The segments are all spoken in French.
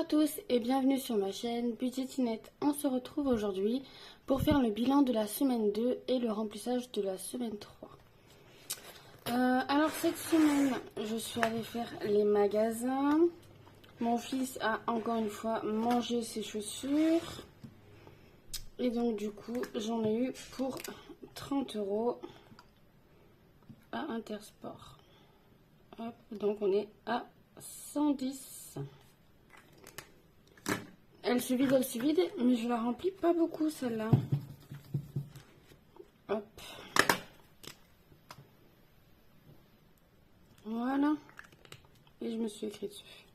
tous et bienvenue sur ma chaîne Budgetinette. On se retrouve aujourd'hui pour faire le bilan de la semaine 2 et le remplissage de la semaine 3. Alors cette semaine, je suis allée faire les magasins. Mon fils a encore une fois mangé ses chaussures. Et donc du coup, j'en ai eu pour 30 € à Intersport. Hop, donc on est à 110. Elle se vide, mais je la remplis pas beaucoup celle-là. Hop. Voilà. Et je me suis écrit dessus.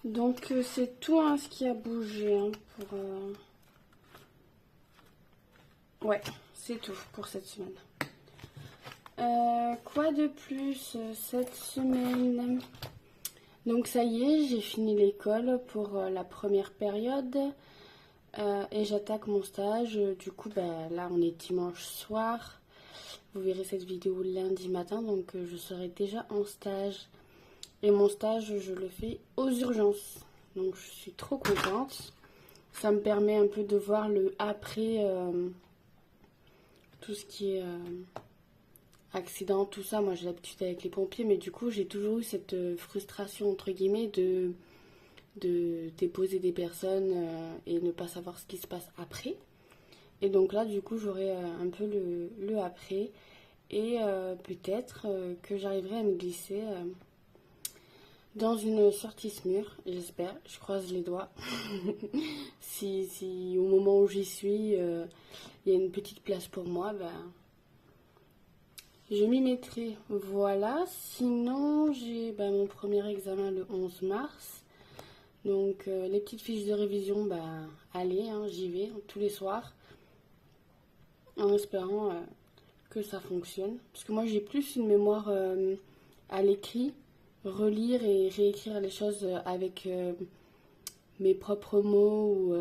Donc c'est tout hein, ce qui a bougé hein, pour... Ouais, c'est tout pour cette semaine. Quoi de plus cette semaine? Donc ça y est, j'ai fini l'école pour la première période et j'attaque mon stage. Du coup, là on est dimanche soir. Vous verrez cette vidéo lundi matin, donc je serai déjà en stage. Et mon stage, je le fais aux urgences. Donc je suis trop contente. Ça me permet un peu de voir le après, tout ce qui est... accident, tout ça, moi j'ai l'habitude avec les pompiers, mais du coup j'ai toujours eu cette frustration entre guillemets de déposer des personnes et ne pas savoir ce qui se passe après. Et donc là du coup j'aurai un peu le après et peut-être que j'arriverai à me glisser dans une sortie mur, j'espère, je croise les doigts. si au moment où j'y suis, il y a une petite place pour moi, je m'y mettrai, voilà. Sinon, j'ai mon premier examen le 11 mars. Donc, les petites fiches de révision, allez, hein, j'y vais tous les soirs. En espérant que ça fonctionne. Parce que moi, j'ai plus une mémoire à l'écrit. Relire et réécrire les choses avec mes propres mots ou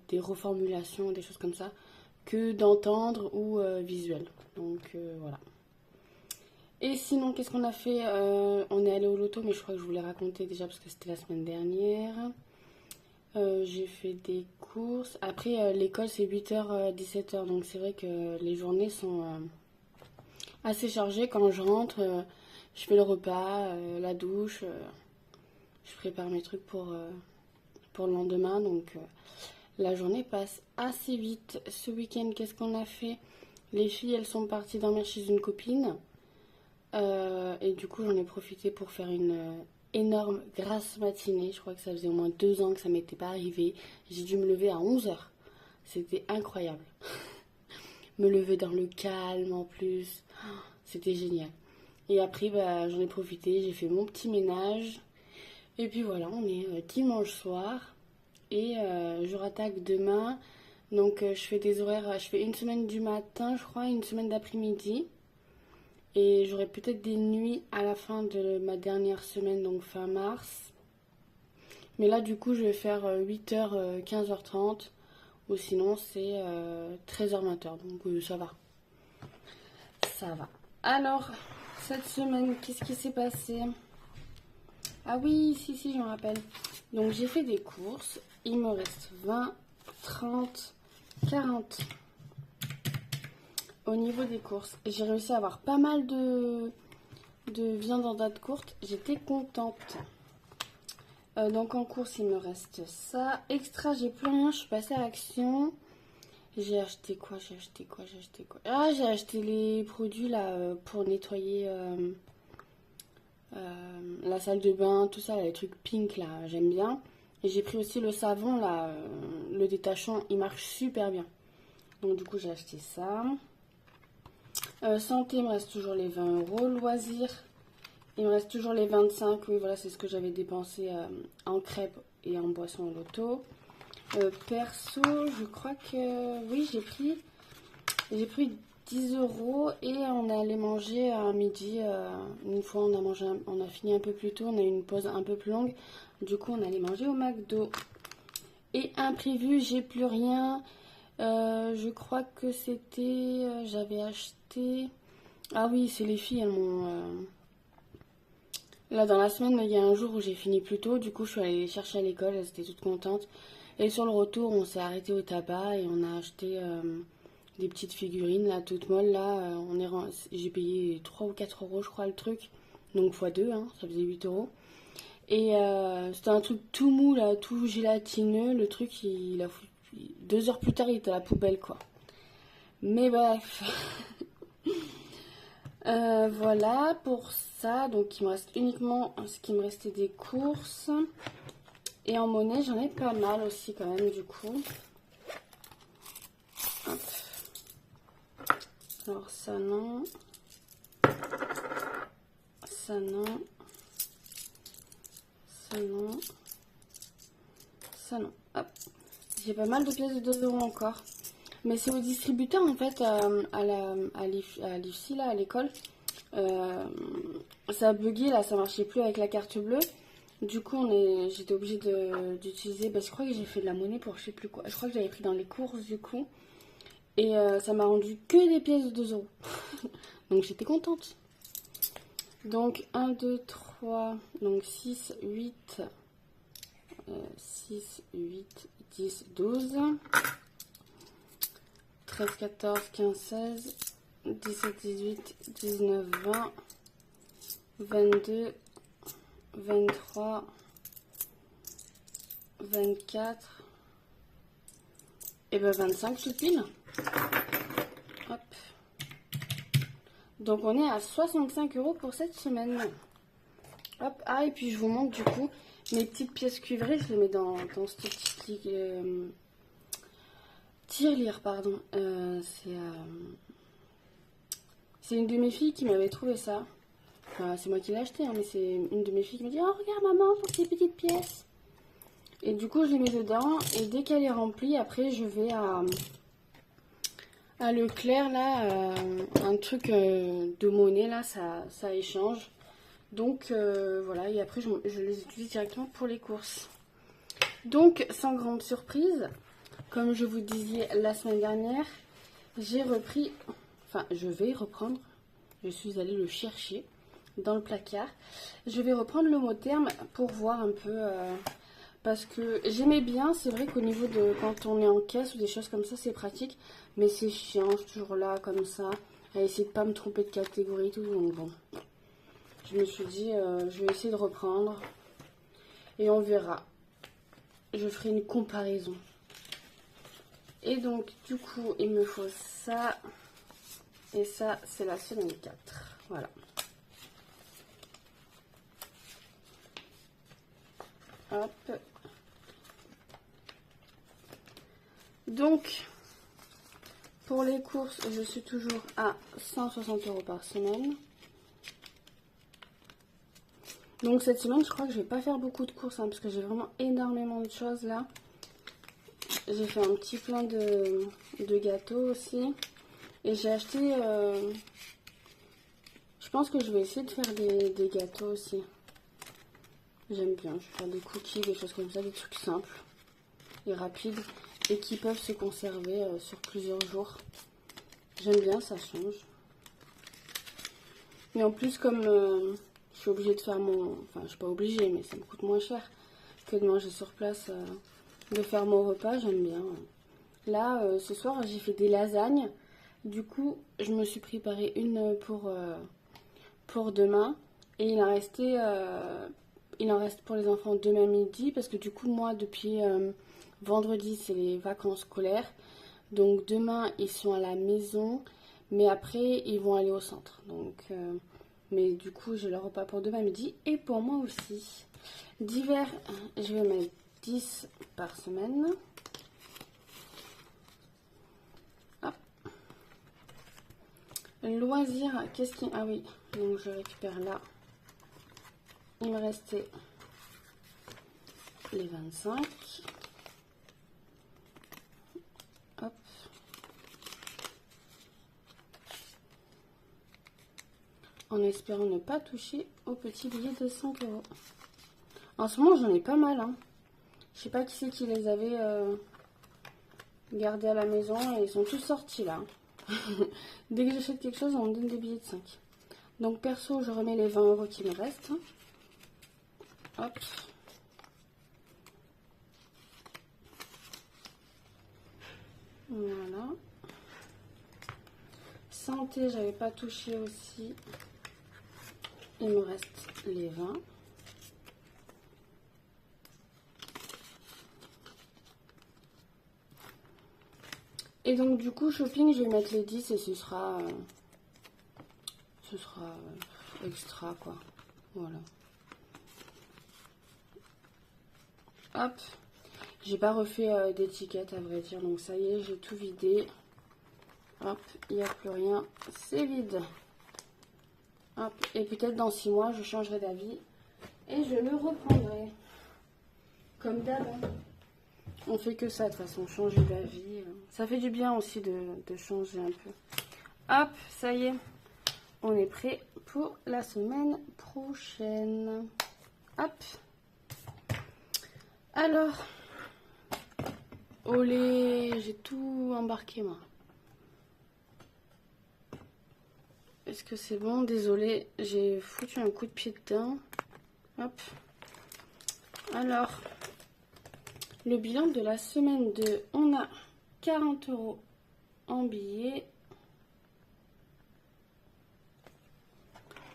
des reformulations, des choses comme ça, que d'entendre ou visuel. Donc, voilà. Et sinon, qu'est-ce qu'on a fait? On est allé au loto, mais je crois que je vous l'ai raconté déjà parce que c'était la semaine dernière. J'ai fait des courses. Après, l'école, c'est 8h, 17h. Donc, c'est vrai que les journées sont assez chargées. Quand je rentre, je fais le repas, la douche. Je prépare mes trucs pour le lendemain. Donc, la journée passe assez vite. Ce week-end, qu'est-ce qu'on a fait? Les filles, elles sont parties dormir chez une copine. Et du coup j'en ai profité pour faire une énorme grasse matinée. Je crois que ça faisait au moins 2 ans que ça m'était pas arrivé. J'ai dû me lever à 11h. C'était incroyable. Me lever dans le calme en plus. C'était génial. Et après j'en ai profité, j'ai fait mon petit ménage. Et puis voilà, on est dimanche soir. Et je rattaque demain. Donc je fais des horaires, je fais une semaine du matin je crois, une semaine d'après-midi. Et j'aurai peut-être des nuits à la fin de ma dernière semaine, donc fin mars. Mais là, du coup, je vais faire 8h, 15h30. Ou sinon, c'est 13h, 20h. Donc, ça va. Ça va. Alors, cette semaine, qu'est-ce qui s'est passé? Ah oui, si, je me rappelle. Donc, j'ai fait des courses. Il me reste 20, 30, 40. Au niveau des courses, j'ai réussi à avoir pas mal de viande en date courte. J'étais contente. Donc en course, il me reste ça. Extra, j'ai plus rien. Je suis passée à l'action. J'ai acheté quoi? Ah, j'ai acheté les produits là pour nettoyer la salle de bain, tout ça, là, les trucs pink là, j'aime bien. Et j'ai pris aussi le savon là, le détachant, il marche super bien. Donc du coup, j'ai acheté ça. Santé, il me reste toujours les 20 €. Loisirs, il me reste toujours les 25. Oui, voilà, c'est ce que j'avais dépensé en crêpes et en boisson au loto. Perso, je crois que... Oui, j'ai pris 10 € et on est allé manger à midi. Une fois, on a fini un peu plus tôt. On a eu une pause un peu plus longue. Du coup, on allait manger au McDo. Et imprévu, j'ai plus rien. Je crois que c'était... j'avais acheté... Ah oui, c'est les filles, Là, dans la semaine, il y a un jour où j'ai fini plus tôt. Du coup, je suis allée les chercher à l'école. Elles étaient toutes contentes. Et sur le retour, on s'est arrêté au tabac et on a acheté des petites figurines, là, toutes molles. Là, j'ai payé 3 ou 4 euros, je crois, le truc. Donc, fois 2, hein, ça faisait 8 euros. Et c'était un truc tout mou, là, tout gélatineux. Le truc, il a foutu... 2 heures plus tard, il était à la poubelle, quoi. Mais bref. Voilà pour ça. Donc, il me reste uniquement ce qui me restait des courses. Et en monnaie, j'en ai pas mal aussi, quand même, du coup. Hop. Alors, ça, non. Ça, non. Ça, non. Ça, non. Hop. J'ai pas mal de pièces de 2 euros encore. Mais c'est au distributeur, en fait, à l'IFSI, là, à l'école. Ça a bugué, là, ça marchait plus avec la carte bleue. Du coup, j'étais obligée d'utiliser... Bah, je crois que j'ai fait de la monnaie pour je sais plus quoi. Je crois que j'avais pris dans les courses, du coup. Et ça m'a rendu que des pièces de 2 euros. Donc, j'étais contente. Donc, 1, 2, 3, donc 6, 8, 6, 8, 10, 12, 13, 14, 15, 16, 17, 18, 19, 20, 22, 23, 24, et ben 25 tout pile. Hop. Donc on est à 65 euros pour cette semaine. Hop. Ah, et puis je vous montre du coup mes petites pièces cuivrées. Je les mets dans ce petit tirelire, pardon. C'est une de mes filles qui m'avait trouvé ça. Enfin, c'est moi qui l'ai acheté, hein, mais c'est une de mes filles qui m'a dit: oh, regarde maman, pour ces petites pièces. Et du coup, je les mets dedans. Et dès qu'elle est remplie, après, je vais à Leclerc, là, un truc de monnaie, là, ça échange. Donc, voilà. Et après, je les utilise directement pour les courses. Donc, sans grande surprise, comme je vous disais la semaine dernière, j'ai repris... Enfin, je vais reprendre. Je suis allée le chercher dans le placard. Je vais reprendre le mot terme pour voir un peu... parce que j'aimais bien, c'est vrai qu'au niveau de quand on est en caisse ou des choses comme ça, c'est pratique. Mais c'est chiant, je suis toujours là comme ça, à essayer de pas me tromper de catégorie et tout. Donc bon, je me suis dit, je vais essayer de reprendre. Et on verra. Je ferai une comparaison. Et donc, du coup, il me faut ça. Et ça, c'est la semaine 4. Voilà. Hop. Donc, pour les courses, je suis toujours à 160 euros par semaine. Donc cette semaine, je crois que je vais pas faire beaucoup de courses, hein, parce que j'ai vraiment énormément de choses là. J'ai fait un petit plein de gâteaux aussi. Et j'ai acheté... je pense que je vais essayer de faire des gâteaux aussi. J'aime bien, je vais faire des cookies, des choses comme ça, des trucs simples et rapides. Et qui peuvent se conserver sur plusieurs jours. J'aime bien, ça change. Mais en plus, comme je suis obligée de faire mon... Enfin, je suis pas obligée, mais ça me coûte moins cher que de manger sur place, de faire mon repas, j'aime bien. Là, ce soir, j'ai fait des lasagnes. Du coup, je me suis préparé une pour demain. Et il en reste pour les enfants demain midi. Parce que du coup, moi, depuis vendredi, c'est les vacances scolaires. Donc demain, ils sont à la maison. Mais après, ils vont aller au centre. Donc, mais du coup, j'ai le repas pour demain midi. Et pour moi aussi. D'hiver, je vais mettre 10 par semaine. Hop. Loisirs, qu'est-ce qui... Ah oui, donc je récupère là. Il me restait les 25. Hop. En espérant ne pas toucher au petit billet de 5 euros. En ce moment, j'en ai pas mal, hein. Je sais pas qui c'est qui les avait gardés à la maison et ils sont tous sortis là. Dès que j'achète quelque chose, on me donne des billets de 5. Donc perso, je remets les 20 euros qui me restent. Hop. Voilà. Santé, j'avais pas touché aussi. Il me reste les 20. Et donc du coup, shopping, je vais mettre les 10 et ce sera extra quoi. Voilà. Hop. J'ai pas refait d'étiquette à vrai dire, donc ça y est, j'ai tout vidé. Hop, il n'y a plus rien, c'est vide. Hop, et peut-être dans 6 mois, je changerai d'avis et je le reprendrai. Comme d'hab. On fait que ça de toute façon, changer d'avis. Ça fait du bien aussi de changer un peu. Hop, ça y est. On est prêt pour la semaine prochaine. Hop. Alors. Olé, j'ai tout embarqué moi. Est-ce que c'est bon? Désolée, j'ai foutu un coup de pied dedans. Hop. Alors. Le bilan de la semaine 2, on a 40 € en billets.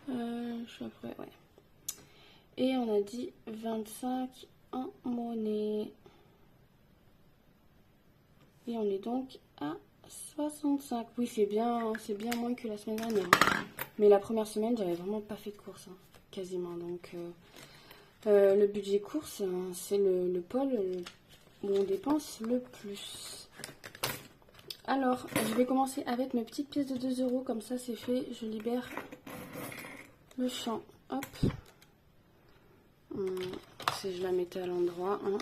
Je suis après, ouais. Et on a dit 25 en monnaie. Et on est donc à 65. Oui, c'est bien moins que la semaine dernière. Mais la première semaine, j'avais vraiment pas fait de course, hein, quasiment. Donc, le budget course, hein, c'est le pôle où on dépense le plus. Alors, je vais commencer avec mes petites pièces de 2 €. Comme ça, c'est fait. Je libère le champ. Hop. Si je la mettais à l'endroit. Hein.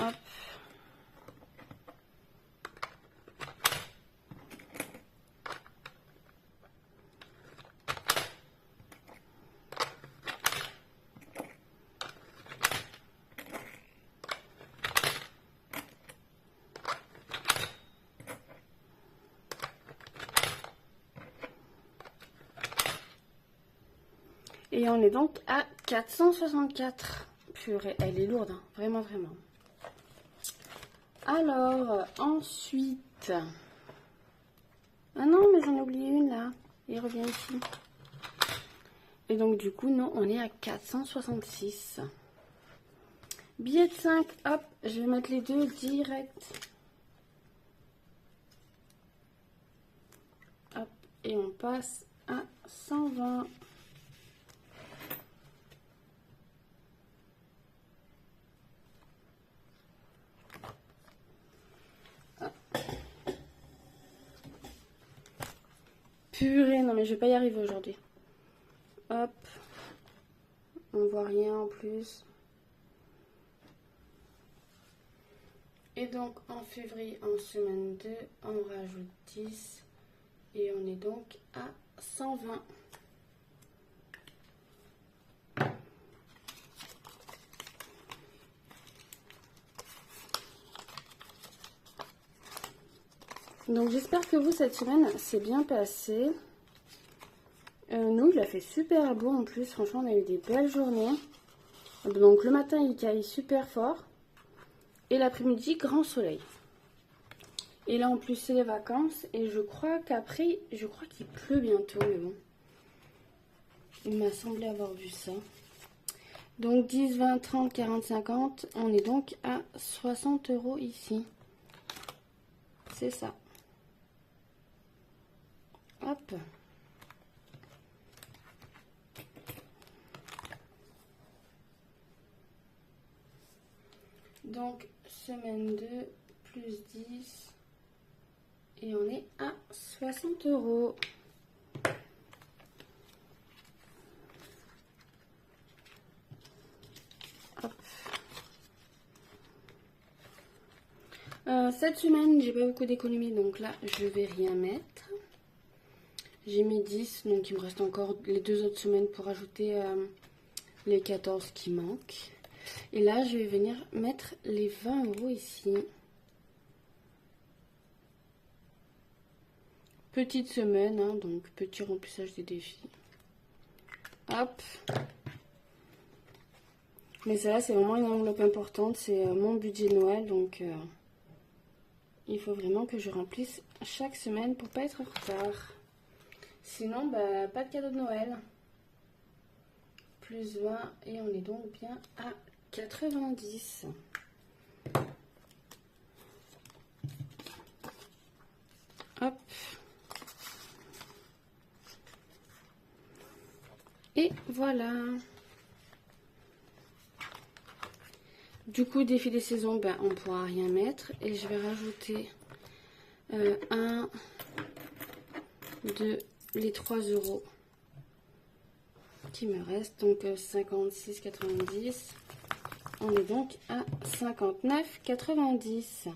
Hop. Et on est donc à 464. Purée, elle est lourde, hein. Vraiment, vraiment. Alors, ensuite... Ah non, mais j'en ai oublié une là. Il revient ici. Et donc, du coup, non, on est à 466. Billet de 5, hop, je vais mettre les deux direct. Hop, et on passe à 120. Purée, non mais je vais pas y arriver aujourd'hui. Hop. On voit rien en plus. Et donc en février, en semaine 2, on rajoute 10. Et on est donc à 120. Donc j'espère que vous, cette semaine, c'est bien passé. Nous, il a fait super beau en plus. Franchement, on a eu des belles journées. Donc le matin, il caille super fort. Et l'après-midi, grand soleil. Et là, en plus, c'est les vacances. Et je crois qu'après, qu'il pleut bientôt. Mais bon, il m'a semblé avoir vu ça. Donc 10, 20, 30, 40, 50. On est donc à 60 € ici. C'est ça. Hop. Donc, semaine 2, plus 10. Et on est à 60 €. Hop. Cette semaine, j'ai pas beaucoup d'économies, donc là, je vais rien mettre. J'ai mis 10, donc il me reste encore les 2 autres semaines pour ajouter les 14 qui manquent. Et là, je vais venir mettre les 20 € ici. Petite semaine, hein, donc petit remplissage des défis. Hop. Mais celle-là, c'est vraiment une enveloppe importante. C'est mon budget de Noël. Donc, il faut vraiment que je remplisse chaque semaine pour pas être en retard. Sinon, bah, pas de cadeau de Noël. Plus 20 et on est donc bien à 90. Hop. Et voilà. Du coup, défi des saisons, ben, on ne pourra rien mettre. Et je vais rajouter 1, 2, les 3 euros qui me restent. Donc 56,90. On est donc à 59,90.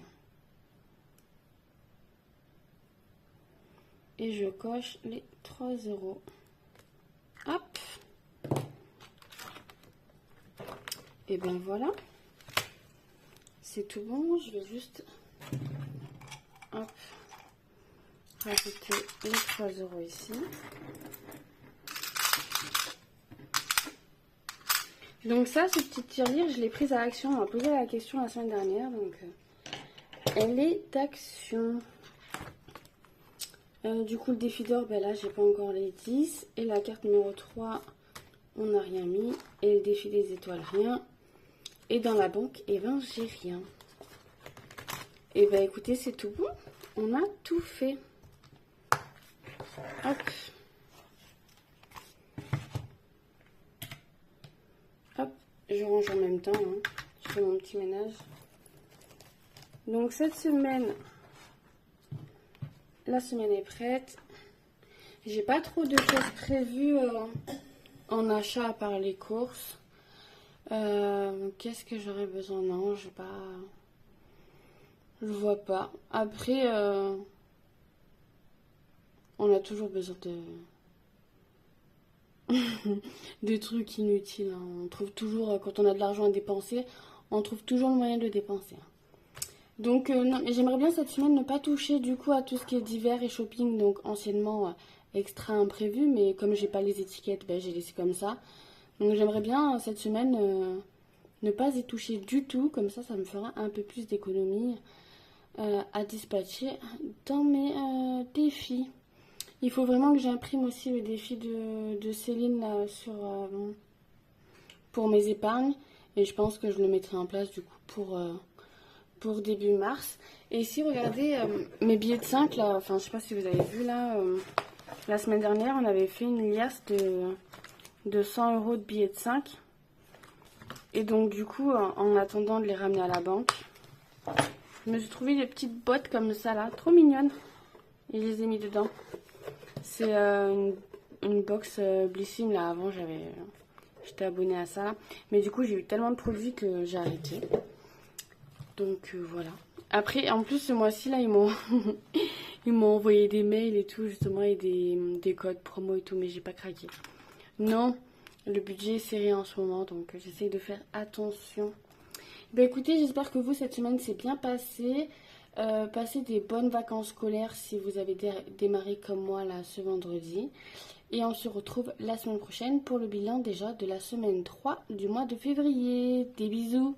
Et je coche les 3 euros. Hop. Et ben voilà. C'est tout bon. Je vais juste hop, rajouter les 3 euros ici. Donc ça, cette petite tirelire, je l'ai prise à Action. On m'a posé la question la semaine dernière. Donc elle est d'Action. Du coup, le défi d'or, ben là, j'ai pas encore les 10. Et la carte numéro 3, on n'a rien mis. Et le défi des étoiles, rien. Et dans la banque, eh ben, j'ai rien. Et ben, écoutez, c'est tout bon. On a tout fait. Hop. Hop. Je range en même temps. Hein. Je fais mon petit ménage. Donc, cette semaine, la semaine est prête. J'ai pas trop de choses prévues en achat à part les courses. Qu'est-ce que j'aurais besoin? Non, je pas. Je vois pas. Après, on a toujours besoin de trucs inutiles. Hein. On trouve toujours, quand on a de l'argent à dépenser, on trouve toujours le moyen de dépenser. Donc, non, j'aimerais bien cette semaine ne pas toucher du coup à tout ce qui est divers et shopping, donc anciennement extra imprévu, mais comme j'ai pas les étiquettes, ben, j'ai laissé comme ça. Donc j'aimerais bien cette semaine ne pas y toucher du tout, comme ça me fera un peu plus d'économie à dispatcher dans mes défis. Il faut vraiment que j'imprime aussi le défi de Céline là, pour mes épargnes, et je pense que je le mettrai en place du coup pour début mars. Et ici, regardez mes billets de 5 là, enfin je sais pas si vous avez vu là, la semaine dernière on avait fait une liasse de 100 euros de billets de 5. Et donc du coup, en attendant de les ramener à la banque, je me suis trouvé des petites boîtes comme ça là, trop mignonnes. Et je les ai mis dedans. C'est une box Blissim là, avant j'étais abonnée à ça. Mais du coup j'ai eu tellement de produits que j'ai arrêté. Donc voilà. Après, en plus ce mois-ci là, ils m'ont ils m'ont envoyé des mails et tout justement et des codes promo et tout, mais j'ai pas craqué. Non, le budget est serré en ce moment, donc j'essaie de faire attention. Ben écoutez, j'espère que vous, cette semaine, s'est bien passée. Passez des bonnes vacances scolaires si vous avez démarré comme moi là ce vendredi. Et on se retrouve la semaine prochaine pour le bilan déjà de la semaine 3 du mois de février. Des bisous!